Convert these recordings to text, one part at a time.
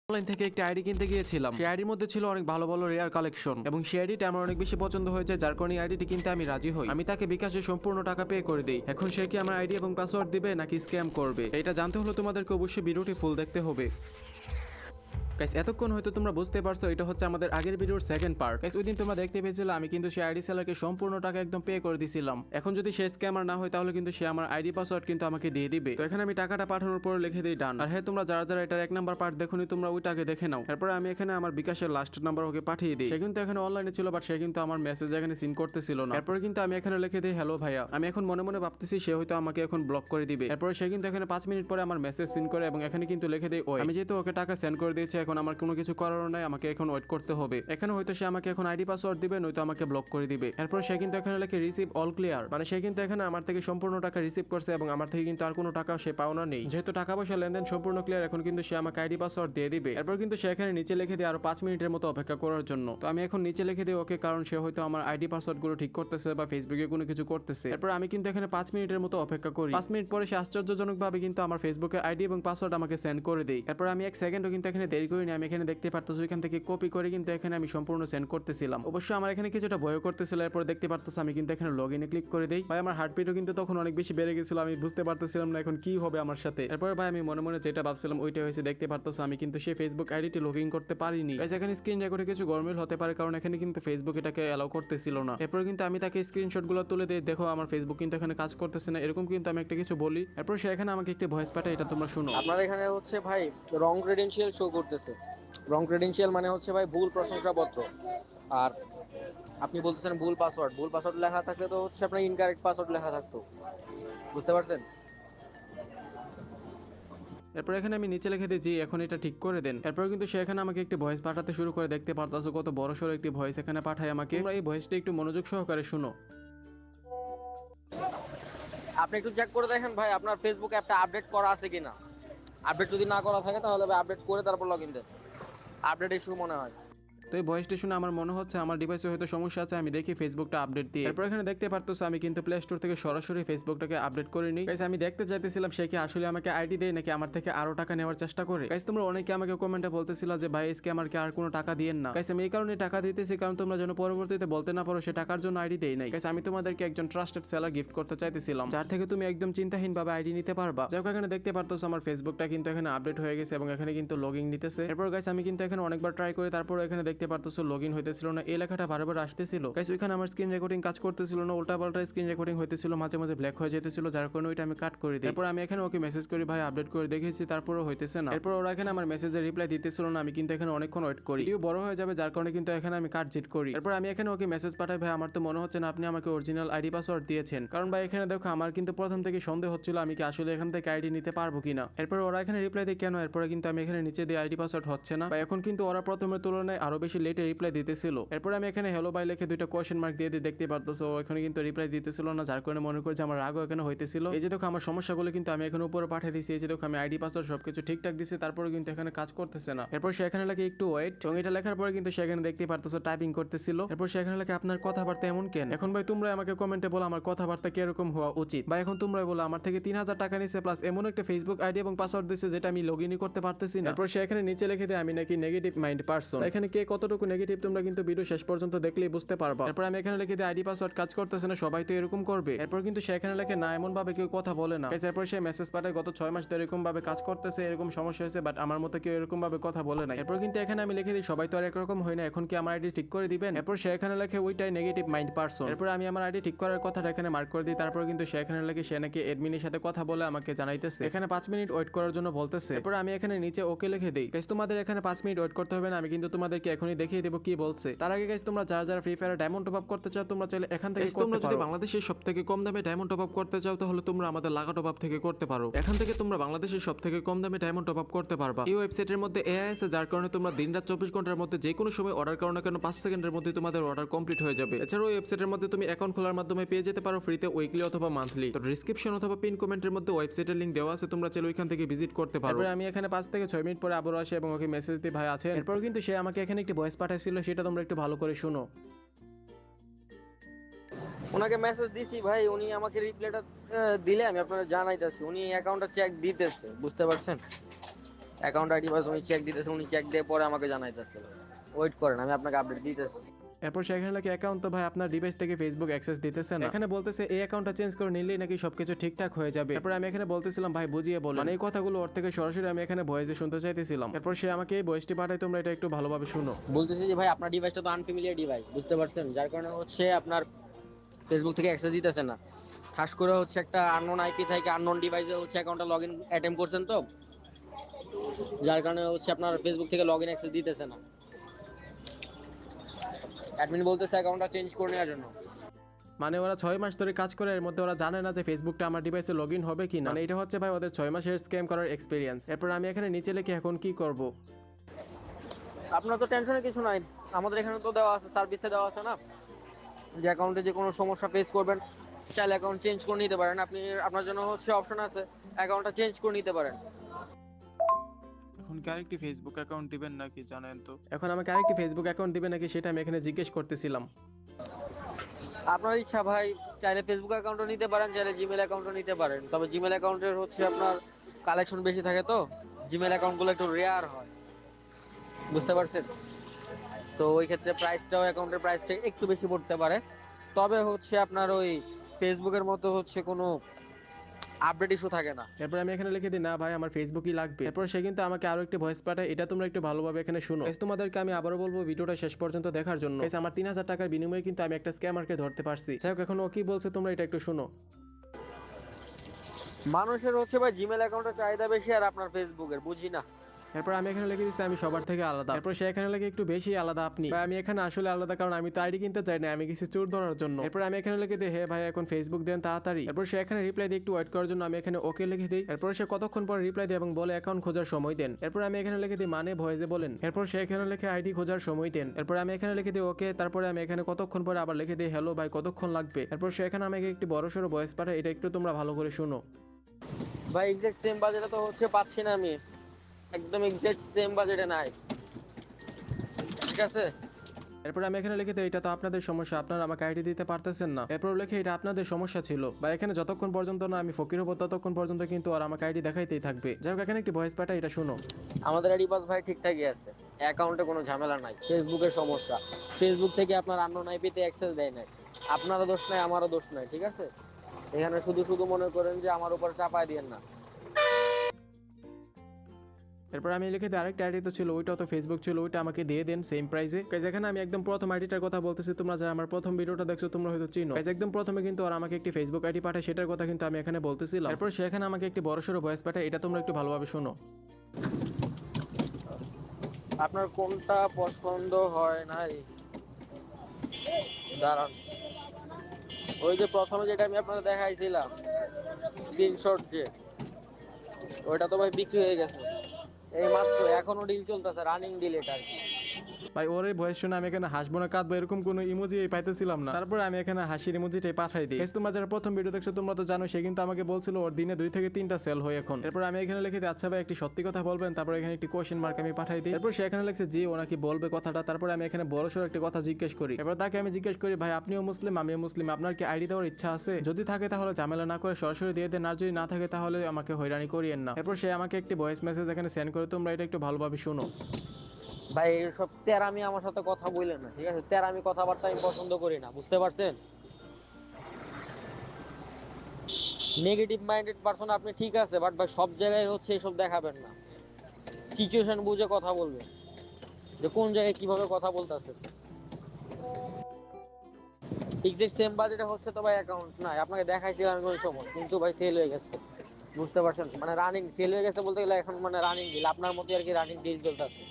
Online থেকে একটি ID কিনতে গিয়েছিলাম। সেই আইডির মধ্যে ছিল অনেক ভালো ভালো রেয়ার কালেকশন এবং সেই আইডিটা আমার অনেক বেশি পছন্দ হয়েছে, যার কারণে আইডিটি কিনতে আমি রাজি হই। আমি তাকে বিকাশে সম্পূর্ণ টাকা পে করে দিই। এখন সে কি আমার আইডি এবং পাসওয়ার্ড দিবে নাকি স্ক্যাম করবে, এটা জানতে হলে তোমাদেরকে অবশ্যই ভিডিওটি ফুল দেখতে হবে। গাইস এতক্ষণ হয়তো তোমরা বুঝতে পারছো এটা হচ্ছে আমাদের আগের ভিডিওর সেকেন্ড পার্ট। গাইস ওইদিন তোমরা দেখতে পেয়েছিলে আমি কিন্তু সেই আইডি সেলারকে সম্পূর্ণ টাকা একদম পে করে দিয়েছিলাম। এখন যদি সে স্ক্যামার না হয় তাহলে কিন্তু সে আমার আইডি পাসওয়ার্ড কিন্তু আমাকে দিয়ে দিবে। তো এখানে আমি টাকাটা পাঠানোর পর লিখে দিই ডান। আর হ্যাঁ, তোমরা যারা যারা এটার এক নাম্বার পার্ট দেখোনি তোমরা ওইটাকে দেখে নাও। এরপরে আমি এখানে আমার বিকাশের লাস্ট নাম্বার ওকে পাঠিয়ে দিই। সে কিন্তু এখানে অনলাইনে ছিল, বাট সে কিন্তু আমার মেসেজ এখানে সিন করতেছিল না। এরপরে কিন্তু আমি এখানে লিখে দিই হ্যালো ভাইয়া। আমি এখন মনে মনে ভাবতেছি সে হয়তো আমাকে এখন ব্লক করে দিবে। এরপরে সে কিন্তু এখানে 5 মিনিট পরে আমার মেসেজ সিন করে এবং এখানে কিন্তু লিখে দেই ওই। আমি যেহেতু ওকে টাকা সেন্ড করে দিয়েছি, এখন আমার কোনো কিছু করার নাই, আমাকে এখন ওয়েট করতে হবে। এখানে হয়তো সে আমাকে এখন আইডি পাসওয়ার্ড দিবে, নয়তো আমাকে ব্লক করে দিবে। এরপর সে কিন্তু এখানে লেখে রিসিভ অল ক্লিয়ার, মানে সে কিন্তু এখানে আমার থেকে সম্পূর্ণ টাকা রিসিভ করছে এবং আমার থেকে কিন্তু আর কোনো টাকা সে পাওনা নেই। যেহেতু টাকা পয়সা লেনদেন সম্পূর্ণ ক্লিয়ার, এখন কিন্তু সে আমাকে আইডি পাসওয়ার্ড দিয়ে দিবে। এরপর কিন্তু সে এখানে নিচে লিখে দিয়ে আরো 5 মিনিটের মতো অপেক্ষা করার জন্য। তো আমি এখন নিচে লিখে দিই ওকে, কারণ সে হয়তো আমার আইডি পাসওয়ার্ড গুলো ঠিক করতেছে বা ফেসবুকে কোনো কিছু করতেছে। এরপর আমি কিন্তু এখানে 5 মিনিটের মতো অপেক্ষা করি। 5 মিনিট পরে সে আশ্চর্যজনক ভাবে কিন্তু আমার ফেসবুকের আইডি এবং পাসওয়ার্ড আমাকে সেন্ড করে দেই। এরপর আমি 1 সেকেন্ডও কিন্তু এখানে দেরি করিনি। আমি এখানে দেখতে পারতেছি এখান থেকে কপি করে কিন্তু এখানে আমি সম্পূর্ণ সেন্ড করতেছিলাম। অবশ্য আমার এখানে কিছুটা ভয় করতেছিল। এরপর দেখতে পারতেছি আমি কিন্তু এখানে লগ ইনে ক্লিক করে দেই। ভাই আমার হার্টবিটও কিন্তু তখন অনেক বেশি বেড়ে গেছিল, আমি বুঝতে পারতেছিলাম না এখন কি হবে আমার সাথে। এরপর ভাই আমি মনে মনে যেটা ভাবছিলাম ওইটা হয়েছে। দেখতে পারতেছি আমি কিন্তু সেই ফেসবুক আইডিটি লগ ইন করতে পারিনি। গাইস এখানে স্ক্রিন রেকর্ডে কিছু গরমিল হতে পারে, কারণ এখানে কিন্তু ফেসবুক এটাকে অ্যালাউ করতেছিল না। এরপর কিন্তু আমি তাকে স্ক্রিনশটগুলো তুলে দেই, দেখো আমার ফেসবুক কিন্তু এখানে কাজ করতেছে না, এরকম কিন্তু আমি একটা কিছু বলি। এরপর সে এখানে আমাকে একটি ভয়েস পাঠায়, এটা তোমরা শুনো। আপনার এখানে হচ্ছে ভাই রং ক্রেডেনশিয়াল শো করতেছে। রং ক্রেডেনশিয়াল মানে হচ্ছে ভাই ভুল প্রশংসাপত্র। আর আপনি বলতেছেন ভুল পাসওয়ার্ড। ভুল পাসওয়ার্ড লেখা থাকলে তো হচ্ছে আপনার ইনকারেক্ট পাসওয়ার্ড লেখা থাকতো। বুঝতে পারছেন? এরপর এখানে আমি নিচে লিখে দিই যে এখন এটা ঠিক করে দেন। এরপর কিন্তু সে এখানে আমাকে একটি ভয়েস পাঠাতে শুরু করে। দেখতে পারতাছো কত বড় সড়ো একটি ভয়েস এখানে পাঠায় আমাকে। তোমরা এই ভয়েসটা একটু মনোযোগ সহকারে শুনো। আপনি একটু চেক করে দেখেন ভাই আপনার ফেসবুক অ্যাপটা আপডেট করা আছে কিনা। আপডেট যদি না করা থাকে তাহলে ভাই আপডেট করে তারপর লগ ইন দেন। আপডেট ইস্যু মনে হয়। তো এই ভয়েসটা শুনে আমার মনে হচ্ছে আমার ডিভাইসে হয়তো সমস্যা আছে। আমি দেখি ফেসবুকটা আপডেট দিয়ে। এরপর এখানে দেখতে পারতেছো আমি কিন্তু প্লে স্টোর থেকে সরাসরি ফেসবুকটাকে আপডেট করে নিই। গাইস আমি দেখতে চাইতেছিলাম সে কি আসলে আমাকে আইডি দেয় নাকি আমার থেকে আরো টাকা নেওয়ার চেষ্টা করে। গাইস তোমরা অনেকে আমাকে কমেন্টে বলতেছিল যে ভাই এসকে আমাকে আর কোনো টাকা দিয়েন না। গাইস আমি এই কারণে টাকা দিতেছি কারণ তোমরা যেন পরবর্তীতে বলতে না পারো সে টাকার জন্য আইডি দেই নাই। গাইস আমি তোমাদেরকে একজন ট্রাস্টেড সেলার গিফট করতে চাইতেছিলাম, যার থেকে তুমি একদম চিন্তাহীনভাবে আইডি নিতে পারবা। যাই হোক এখানে দেখতে পারতেছো আমার ফেসবুকটা কিন্তু এখানে আপডেট হয়ে গেছে এবং এখানে কিন্তু লগইন নিতেছে। এরপর গাইস আমি কিন্তু এখানে অনেকবার ট্রাই করি, তারপর এখানে দেখতে পারতেছো লগইন হইতেছিল না, এই লেখাটা বারবার আসতেছিল। গাইস ওইখানে আমার স্ক্রিন রেকর্ডিং কাজ করতেছিল না, উল্টাপাল্টা স্ক্রিন রেকর্ডিং হইতেছিল, মাঝে মাঝে ব্ল্যাক হয়ে যেতেছিল, যার কারণে ওইটা আমি কাট করে দিই। এরপর আমি এখানে ওকে মেসেজ করি ভাই আপডেট করে দেখেছি, তারপরও হইতেছে না। এরপর ওরা এখানে আমার মেসেজের রিপ্লাই দিতেছিল না, আমি কিন্তু এখানে অনেকক্ষণ ওয়েট করি। ভিডিও বড় হয়ে যাবে যার কারণে কিন্তু এখানে আমি কাট জিট করি। এরপর আমি এখানে ওকে মেসেজ পাঠাই ভাই আমার তো মনে হচ্ছে না আপনি আমাকে অরিজিনাল আইডি পাসওয়ার্ড দিয়েছেন, কারণ ভাই এখানে দেখো আমার কিন্তু প্রথম থেকে সন্দেহ হচ্ছিল আমি কি আসলে এখান থেকে আইডি নিতে পারবো কিনা। এরপর ওরা এখানে রিপ্লাই দেয় কেন। এরপরে কিন্তু আমি এখানে নিচে দিয়ে আইডি পাসওয়ার্ড হচ্ছে না, বা এখন কিন্তু ওরা প্রথমের তুলনায় আরো বেশি লেটে রিপ্লাই দিতেছিল। এরপর আমি এখানে হ্যালো ভাই লিখে দুইটা কোয়েশ্চেন মার্ক দিয়ে দেখতে পারতেছো এখানে কিন্তু রিপ্লাই দিতেছিল না, যার কারণে মনে করি যে আমার রাগও এখানে হইতেছিল। এই যে দেখো আমার সমস্যাগুলো কিন্তু আমি এখানে উপরে পাঠিয়ে দিয়েছি। এই যে দেখো আমি আইডি পাসওয়ার্ড সবকিছু ঠিকঠাক দিছি, তারপরে কিন্তু এখানে কাজ করতেছে না। এরপর সে এখানে লেখে একটু ওয়েট, এবং এটা লেখার পরে কিন্তু সেখানে দেখতে পারতেছো টাইপিং করতেছিল। এরপর সেখানে লেখে আপনার কথাবার্তা এমন কেন। এখন ভাই তোমরা আমাকে কমেন্টে বলো আমার কথাবার্তা কিরকম হওয়া উচিত, বা এখন তোমরা বলো আমার থেকে 3000 টাকা নিছে প্লাস এমন একটা ফেসবুক আইডি এবং পাসওয়ার্ড দিছে যেটা আমি লগইনই করতে পারতেছি না। এরপর সে এখানে নিচে লিখে দেয় আমি নাকি নেগেটিভ মাইন্ড পারসন। এখানে কে কতটুকু নেগেটিভ তোমরা কিন্তু ভিডিও শেষ পর্যন্ত দেখলেই বুঝতে পারবা। এরপর আমি এখানে লিখে দিই আইডি পাসওয়ার্ড কাজ করতেছে না, সবাই তো এরকম করবে। এরপর কিন্তু সেখানে লেখে না এমন ভাবে কেউ কথা বলে না। এরপর সে মেসেজ পাঠায় গত 6 মাস ধরে এরকম ভাবে কাজ করতেছে, এরকম সমস্যা হয়েছে, বাট আমার মতো কেউ এরকম ভাবে কথা বলে না। এরপর কিন্তু এখানে আমি লিখে দিই সবাই তো আর একরকম হয় না, এখন কি আমার আইডি ঠিক করে দিবেন। এরপর সে এখানে লেখে ওইটাই নেগেটিভ মাইন্ড পারসন। এরপর আমি আমার আইডি ঠিক করার কথাটা এখানে মার্ক করে দিই। তারপর কিন্তু সে এখানে লেখে সে নাকি এডমিনের সাথে কথা বলে আমাকে জানাইতেছে, এখানে 5 মিনিট ওয়েট করার জন্য বলতেছে। এরপর আমি এখানে নিচে ওকে লিখে দিই। গাইস তোমাদের এখানে 5 মিনিট ওয়েট করতে হবে না, আমি কিন্তু তোমাদেরকে এখনই দেখিয়ে দেবো কি বলছে। তার আগে গাইস তোমরা যারা যারা ফ্রি ফায়ারে ডায়মন্ড টপ আপ করতে চাও তোমরা চাইলে এখান থেকে করতে পারো। তোমরা যদি বাংলাদেশের সবথেকে কম দামে ডায়মন্ড টপ আপ করতে চাও তাহলে তোমরা আমাদের লাগা টপ আপ থেকে করতে পারো। এখান থেকে তোমরা বাংলাদেশের সবথেকে কম দামে ডায়মন্ড টপ আপ করতে পারবা। এই ওয়েবসাইটের মধ্যে এআই আছে, যার কারণে তোমরা দিনরাত 24 ঘন্টার মধ্যে যে কোনো সময় অর্ডার করো না কেন 5 সেকেন্ডের মধ্যে তোমাদের অর্ডার কমপ্লিট হয়ে যাবে। এছাড়াও এই ওয়েবসাইটের মধ্যে তুমি অ্যাকাউন্ট খোলার মাধ্যমে পেয়ে যেতে পারো ফ্রিতে উইকলি অথবা মান্থলি। তো ডেসক্রিপশন অথবা পিন কমেন্টের মধ্যে ওয়েবসাইটের লিংক দেওয়া আছে, তোমরা চাইলে ওইখান থেকে ভিজিট করতে পারো। এরপর আমি এখানে 5 থেকে 6 মিনিট পরে আবারও আসি এবং ওকে মেসেজ দিই ভাই আছেন। এরপর কিন্তু সে আমাকে এখানে একটি ভয়েস পাঠাইছিল, সেটা তোমরা একটু ভালো করে শুনো। ওনাকে মেসেজ দিছি ভাই, উনি আমাকে রিপ্লাইটা দিলে আমি আপনারা জানাইতেছি উনি অ্যাকাউন্টটা চেক দিতেছে। বুঝতে পারছেন? অ্যাকাউন্ট আইডি পাস উনি চেক দিতেছে, উনি চেক দিয়ে পরে আমাকে জানাইতেছে। ওয়েট করেন, আমি আপনাকে আপডেট দিতেছি। এরপর সেখানে লেখে অ্যাকাউন্ট তো ভাই আপনার ডিভাইস থেকে ফেসবুক অ্যাক্সেস দিতেছে না। এখানে বলতেছে এই অ্যাকাউন্টটা চেঞ্জ করে নিলেই নাকি সবকিছু ঠিকঠাক হয়ে যাবে। এরপর আমি এখানে বলতেছিলাম ভাই বুঝিয়ে বলেন, মানে এই কথাগুলো ওর থেকে সরাসরি আমি এখানে ভয়েসে শুনতে চাইতেছিলাম। এরপর সে আমাকে এই ভয়েসটি পাঠায়, তোমরা এটা একটু ভালোভাবে শুনো। বলতেছি যে ভাই আপনার ডিভাইসটা তো আনফ্যামিলিয়ার ডিভাইস, বুঝতে পারছেন, যার কারণে হচ্ছে আপনার ফেসবুক থেকে অ্যাক্সেস দিতেছে না। খাস করে হচ্ছে একটা আননোন আইপি থেকে আননোন ডিভাইসে হচ্ছে অ্যাকাউন্টটা লগ ইন অ্যাটেম্প করছেন, তো যার কারণে হচ্ছে আপনার ফেসবুক থেকে লগ ইন অ্যাক্সেস দিতেছে না। অ্যাডমিন বলতেছে অ্যাকাউন্টটা চেঞ্জ করে নেওয়ার জন্য। মানে ওরা 6 মাস ধরে কাজ করে, এর মধ্যে ওরা জানে না যে ফেসবুকটা আমার ডিভাইসে লগ ইন হবে কি না। মানে এটা হচ্ছে ভাই ওদের 6 মাসের স্ক্যাম করার এক্সপিরিয়েন্স। এরপর আমি এখানে নিচে লিখে এখন কি করব। আপনার তো টেনশনের কিছু নাই, আমাদের এখানে তো দেওয়া আছে, সার্ভিসে দেওয়া আছে না, যে অ্যাকাউন্টে যে কোনো সমস্যা ফেস করবেন চাইলে অ্যাকাউন্ট চেঞ্জ করে নিতে পারেন। আপনি আপনার জন্য হচ্ছে অপশন আছে, অ্যাকাউন্টটা চেঞ্জ করে নিতে পারেন। এখন কি আরেকটি ফেসবুক অ্যাকাউন্ট দিবেন নাকি জানেন তো? এখন আমাকে আরেকটি ফেসবুক অ্যাকাউন্ট দিবে নাকি সেটা আমি এখানে জিজ্ঞেস করতেছিলাম। আপনার ইচ্ছা ভাই, চাইলে ফেসবুক অ্যাকাউন্টও নিতে পারেন, চাইলে জিমেল অ্যাকাউন্টও নিতে পারেন। তবে জিমেল অ্যাকাউন্টের হচ্ছে আপনার কালেকশন বেশি থাকে, তো জিমেল অ্যাকাউন্টগুলো একটু রেয়ার হয়, বুঝতে পারছেন। তো ওই ক্ষেত্রে প্রাইসটাও অ্যাকাউন্টের প্রাইসটা একটু বেশি পড়তে পারে। তবে হচ্ছে আপনার ওই ফেসবুকের মতো হচ্ছে কোনো আপডেট ইস্যু থাকে না। এরপর আমি এখানে লিখে দিই না ভাই আমার ফেসবুকই লাগবে। এরপর সে কিন্তু আমাকে আরো একটি ভয়েস পাঠায়, এটা তোমরা একটু ভালোভাবে এখানে শুনো। Guys, তোমাদেরকে আমি আবারও বলবো ভিডিওটা শেষ পর্যন্ত দেখার জন্য। Guys, আমার 3000 টাকার বিনিময়ে কিন্তু আমি একটা স্ক্যামারকে ধরতে পারছি। যাই হোক, এখন ও কি বলছে তোমরা এটা একটু শুনো। মানুষের হচ্ছে ভাই জিমেল অ্যাকাউন্টের চাহিদা বেশি আর আপনার ফেসবুকের বুঝি না। এরপর আমি এখানে লিখে দিচ্ছি আমি সবার থেকে আলাদা। এরপর সে এখানে লিখে একটু বেশি আলাদা আপনি। ভাই আমি এখানে আসলে আলাদা, কারণ আমি তো আইডি কিনতে চাই না, আমি কিছু চোর ধরার জন্য। এরপর আমি এখানে লিখে দিই হে ভাই এখন ফেসবুক দেন তাড়াতাড়ি। এরপর সে এখানে রিপ্লাই দিয়ে একটু ওয়েট করার জন্য আমি এখানে ওকে লিখে দিই। এরপর সে কতক্ষণ পর রিপ্লাই দেয় এবং বলে অ্যাকাউন্ট খোঁজার সময় দেন। এরপর আমি এখানে লিখে দিই মানে ভয়েসে বলেন। এরপর সে এখানে লিখে আইডি খোঁজার সময় দেন। এরপর আমি এখানে লিখে দিই ওকে। তারপরে আমি এখানে কতক্ষণ পরে আবার লিখে দিই হ্যালো ভাই কতক্ষণ লাগবে। এরপর সে এখানে আমাকে একটি বড়সড় ভয়েস পাঠায়, এটা একটু তোমরা ভালো করে শুনো। ভাই এক্সাক্ট সেম বাজেটে তো হচ্ছে পাচ্ছি না আমি, একদম এক্সাক্ট সেম বাজেটে নাই, ঠিক আছে। এরপর আমি এখানে লিখে দিই এটা তো আপনাদের সমস্যা, আপনারা আমাকে আইডি দিতে পারতেছেন না। এরপর লিখে এটা আপনাদের সমস্যা ছিল, বা এখানে যতক্ষণ পর্যন্ত না আমি ফকির হবো ততক্ষণ পর্যন্ত কিন্তু আর আমাকে আইডি দেখাইতেই থাকবে। যাই হোক, এখানে একটি ভয়েস পাঠাই, এটা শুনো। আমাদের আইডি পাস ভাই ঠিকঠাকই আছে, অ্যাকাউন্টে কোনো ঝামেলা নাই, ফেসবুকের সমস্যা, ফেসবুক থেকে আপনার আননোন আইপিতে অ্যাক্সেস দেয় নাই, আপনারও দোষ নাই আমারও দোষ নাই, ঠিক আছে। এখানে শুধু শুধু মনে করেন যে আমার উপর চাপায় দিয়েন না। এরপর আমি লিখে দিই আরেকটা আইডি তো ছিল, ওইটাও তো ফেসবুক ছিল, ওইটা আমাকে দিয়ে দেন সেম প্রাইসে। এখানে আমি একদম প্রথম আইডিটার কথা বলতেছি, তোমরা যারা আমার প্রথম ভিডিওটা দেখছো তোমরা হয়তো চিনো। একদম প্রথমে কিন্তু আর আমাকে একটি ফেসবুক আইডি পাঠায়, সেটার কথা কিন্তু আমি এখানে বলতেছিলাম। এরপর সেখানে আমাকে একটি বড়সড় ভয়েস পাঠায়, এটা তোমরা একটু ভালোভাবে শোনো। আপনার কোনটা পছন্দ হয় নাই, দাঁড়ান, ওই যে প্রথমে যেটা আমি আপনাদের দেখাইছিলাম স্ক্রিনশট, যে ওইটা তো ভাই বিক্রি হয়ে গেছে এই মাত্র, এখনো ডিল চলতেছে, রানিং ডিল এটা আর কি। ভাই ওর এই ভয়েস শুনে আমি এখানে হাসবো না কাঁদবো এরকম কোনো ইমোজি পাইতেছিলাম না। তারপরে আমি এখানে হাসির ইমোজিটাই পাঠাই দিই। তোমরা যারা প্রথম ভিডিও দেখছো তোমরা তো জানো, সে কিন্তু আমাকে বলছিল ওর দিনে 2 থেকে 3টা সেল হয় এখন। এরপর আমি এখানে লিখে দিই আচ্ছা ভাই একটি সত্যি কথা বলবেন, তারপর এখানে একটি কোশ্চেন মার্ক আমি পাঠাই দিই। এরপর সে এখানে লিখছে জি ও নাকি বলবে কথাটা। তারপরে আমি এখানে বড়সড় একটি কথা জিজ্ঞেস করি। এরপর তাকে আমি জিজ্ঞেস করি ভাই আপনিও মুসলিম আমিও মুসলিম, আপনার কি আইডি দেওয়ার ইচ্ছা আছে? যদি থাকে তাহলে ঝামেলা না করে সরাসরি দিয়ে দেন, আর যদি না থাকে তাহলে আমাকে হয়রানি করিয়েন না। এরপর সে আমাকে একটি ভয়েস মেসেজ এখানে সেন্ড করে, তোমরা এটা একটু ভালোভাবে শুনো। ভাই এইসব তেরামি আমার সাথে কথা বললেন না, ঠিক আছে, তেরামি কথাবার্তা আমি পছন্দ করি না, বুঝতে পারছেন। নেগেটিভ মাইন্ডেড পারসন আপনি, ঠিক আছে, বাট ভাই সব জায়গায় হচ্ছে এসব দেখাবেন না, সিচুয়েশন বুঝে কথা বলবেন, যে কোন জায়গায় কিভাবে কথা বলতেছে। এক্সাক্ট সেম বাজেটে হচ্ছে তো ভাই অ্যাকাউন্ট নাই, আপনাকে দেখাইছিলাম আমি ওই সময়, কিন্তু ভাই সেল হয়ে গেছে, বুঝতে পারছেন, মানে রানিং সেল হয়ে গেছে বলতে গেলে এখন মানে রানিং ডিল, আপনার মতো আর কি রানিং ডিল চলতেছে,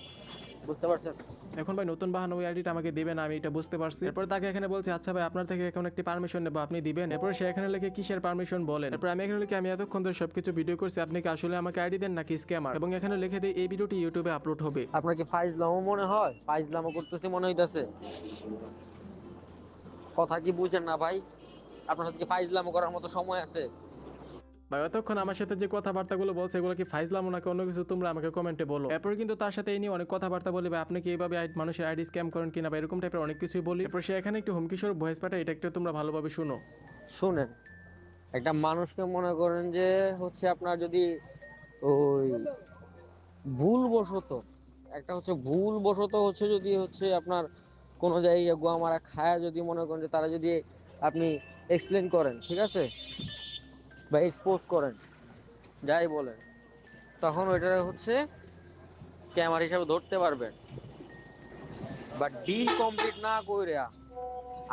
বুঝতে পারছেন। এখন ভাই নতুন বাহানো ওই আইডিটা আমাকে দিবেন, আমি এটা বুঝতে পারছি। এরপর তাকে এখানে বলছি আচ্ছা ভাই আপনার থেকে এখন একটি পারমিশন নেবো, আপনি দিবেন? এরপর সে এখানে লিখে কিসের পারমিশন বলেন। এরপর আমি এখানে লিখে আমি এতক্ষণ ধরে সবকিছু ভিডিও করছি, আপনি কি আসলে আমাকে আইডি দেন নাকি স্ক্যামার? এবং এখানে লিখে দিই এই ভিডিওটি ইউটিউবে আপলোড হবে। আপনার কি ফাইজলামও মনে হয়? ফাইজলামও করতেছি মনে হইতাছে, কথা কি বুঝেন না ভাই? আপনার সাথে কি ফাইজলামও করার মতো সময় আছে? ভাই এতক্ষণ আমার সাথে যে কথাবার্তাগুলো বলছে এগুলো কি ফাইজলামো নাকি অন্য কিছু, তোমরা আমাকে কমেন্টে বলো। এরপর কিন্তু তার সাথে এই নিয়ে অনেক কথাবার্তা বলি, ভাই আপনি কি এইভাবে মানুষের আইডি স্ক্যাম করেন কিনা, বা এরকম টাইপের অনেক কিছুই বলি। এরপর সে এখানে একটু হুমকি স্বরূপ ভয়েস পাঠায়, এটা একটু তোমরা ভালোভাবে শুনো। শুনেন, একটা মানুষকে মনে করেন যে হচ্ছে আপনার যদি ওই ভুলবশত, একটা হচ্ছে ভুলবশত হচ্ছে যদি হচ্ছে আপনার কোনো জায়গায় গোয়া মারা খায়া যদি মনে করেন যে তারা যদি আপনি এক্সপ্লেন করেন, ঠিক আছে, বা এক্সপোজ করেন, যাই বলেন, তখন ওইটা হচ্ছে স্ক্যামার হিসাবে ধরতে পারবেন। বাট ডিল কমপ্লিট না কইরা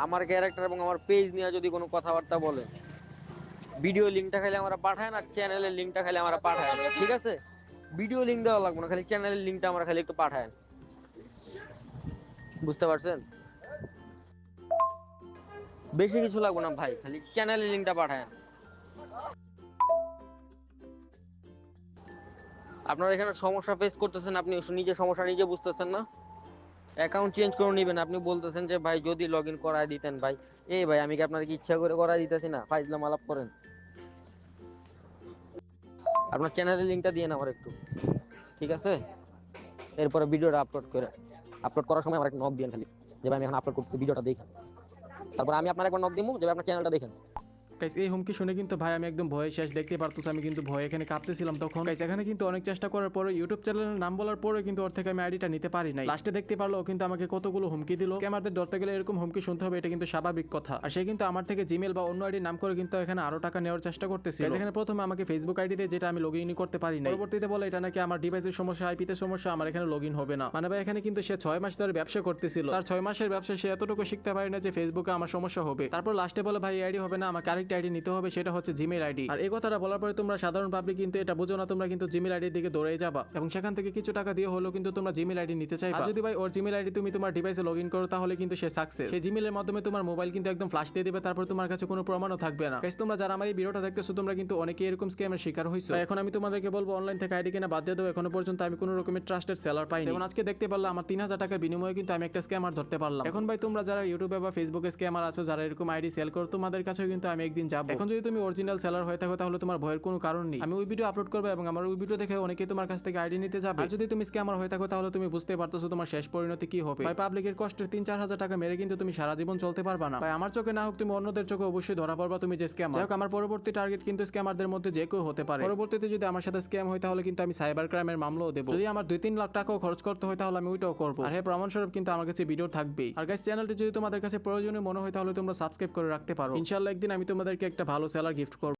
আমার ক্যারেক্টার এবং আমার পেজ নিয়ে যদি কোনো কথাবার্তা বলেন, ভিডিও লিঙ্কটা খালি আমরা পাঠায় না, চ্যানেলের লিঙ্কটা খালি আমরা পাঠায়, ঠিক আছে, ভিডিও লিঙ্ক দেওয়া লাগবে না, খালি চ্যানেলের লিঙ্কটা আমরা খালি একটু পাঠায়, বুঝতে পারছেন? বেশি কিছু লাগবে না ভাই, খালি চ্যানেলের লিঙ্কটা পাঠায়। আপনারা এখানে সমস্যা ফেস করতেছেন, আপনি নিজে সমস্যা নিজে বুঝতেছেন না। অ্যাকাউন্ট চেঞ্জ করে নেবেন, আপনি বলতেছেন যে ভাই যদি লগ ইন করায় দিতেন ভাই। এই ভাই আমি কি আপনার কি ইচ্ছা করে করায় দিতেছি না, ফাইজলাম আলাপ করেন। আপনার চ্যানেলের লিঙ্কটা দিয়ে আমার একটু, ঠিক আছে, এরপরে ভিডিওটা আপলোড করার সময় আমার একটা নক দিয়েন খালি, যে ভাই আমি এখন আপলোড করতেছি, ভিডিওটা দেখেন। তারপর আমি আপনার একবার নক দিব, যে ভাই আপনার চ্যানেলটা দেখেন। গাইস এই হুমকি শুনে কিন্তু ভাই আমি একদম ভয়ে শেষ, দেখতে পারতেছি আমি কিন্তু ভয়ে এখানে কাঁপতেছিলাম তখন। গাইস এখানে কিন্তু অনেক চেষ্টা করার পরে, ইউটিউব চ্যানেলের নাম বলার পরে কিন্তু ওর থেকে আমি আইডিটা নিতে পারি নাই। লাস্টে দেখতে পারলো ও কিন্তু আমাকে কতগুলো হুমকি দিল। স্ক্যামারদের ধরতে গেলে এরকম হুমকি শুনতে হবে, এটা কিন্তু স্বাভাবিক কথা। আর সে কিন্তু আমার থেকে জিমেল বা অন্য আইডির নাম করে কিন্তু এখানে আরো টাকা নেওয়ার চেষ্টা করতেছিল। এখানে প্রথমে আমাকে ফেসবুক আইডি দিয়ে, যেটা আমি লগ ইনই করতে পারি না। পরবর্তীতে বলে এটা নাকি আমার ডিভাইসের সমস্যা, আইপিতে সমস্যা, আমার এখানে লগ ইন হবে না। মানে ভাই এখানে কিন্তু সে 6 মাস ধরে ব্যবসা করতেছিল, তার 6 মাসের ব্যবসা সে এতটুকু শিখতে পারে না যে ফেসবুকে আমার সমস্যা হবে। তারপর লাস্টে বলে ভাই আইডি হবে না, আমাকে আরেকটা আইডি নিতে হবে, সেটা হচ্ছে জিমেল আইডি। আর এই কথাটা বলার পরে তোমরা সাধারণ পাবলিক কিন্তু এটা বুঝো না, তোমরা কিন্তু জিমেল আইডির দিকে দৌড়ে যাবা এবং সেখান থেকে কিছু টাকা দিয়ে হলেও কিন্তু তোমরা জিমেল আইডি নিতে চাইবা। আর যদি ভাই ওর জিমেল আইডি তুমি তোমার ডিভাইসে লগ ইন করো, তাহলে কিন্তু সে সাকসেস। সেই জিমেলের মাধ্যমে তোমার মোবাইল কিন্তু একদম ফ্ল্যাশ দিয়ে দিবে, তারপর তোমার কাছে কোনো প্রমাণও থাকবে না। গাইস তোমরা যারা আমার এই ভিডিওটা দেখতেছো, তোমরা কিন্তু অনেকেই এরকম স্ক্যামের শিকার হইছো। এখন আমি তোমাদেরকে বলবো অনলাইন থেকে আইডি কেনা বাদ দিয়ে দাও, এখনো পর্যন্ত আমি কোনো রকমের ট্রাস্টেড সেলার পাইনি। যেমন আজকে দেখতে পারলাম আমার 3000 টাকার বিনিময়ে কিন্তু আমি একটা স্ক্যামার ধরতে পারলাম। এখন ভাই তোমরা যারা ইউটিউবে বা ফেসবুকে স্ক্যামার আছো, যারা এরকম আইডি সেল করো, তোমাদের কাছেও কিন্তু আমি একদিন যাবো। এখন যদি তুমি অরিজিনাল সেলার হয়ে থাকো, তাহলে তোমার ভয়ের কোনো কারণ নেই। আমি ওই ভিডিও আপলোড করবো এবং আমার ওই ভিডিও দেখে অনেকেই তোমার কাছ থেকে আইডি নিতে যাবে। আর যদি তুমি স্ক্যামার হয়ে থাকো, তাহলে তুমি বুঝতে পারতেছো তোমার শেষ পরিণতি কি হবে। ভাই পাবলিকের কষ্টের 3-4 হাজার টাকা মেরে কিন্তু তুমি সারা জীবন চলতে পারবা না। ভাই আমার চোখে না হোক, তুমি অন্যদের চোখে অবশ্যই ধরা পড়বা তুমি যে স্ক্যামার। যাই হোক, আমার পরবর্তী টার্গেট কিন্তু স্ক্যামারদের মধ্যে যে কেউ হতে পারে। পরবর্তীতে যদি আমার সাথে স্ক্যাম হয়, তাহলে কিন্তু আমি সাইবার ক্রাইমের মামলাও দেবো। যদি আমার 2-3 লাখ টাকাও খরচ করতে হয়, তাহলে আমি ওইটাও করবো। আর হ্যাঁ, প্রমাণস্বরূপ কিন্তু আমার কাছে ভিডিও থাকবেই। আর গাইস চ্যানেলটি যদি তোমাদের কাছে প্রয়োজনীয় মনে হয়, তাহলে তোমরা সাবস্ক্রাইব করে রাখতে পারো। ইনশাআল্লাহ একদিন আমি তোমাদেরকে একটা ভালো সেলার গিফট করবো।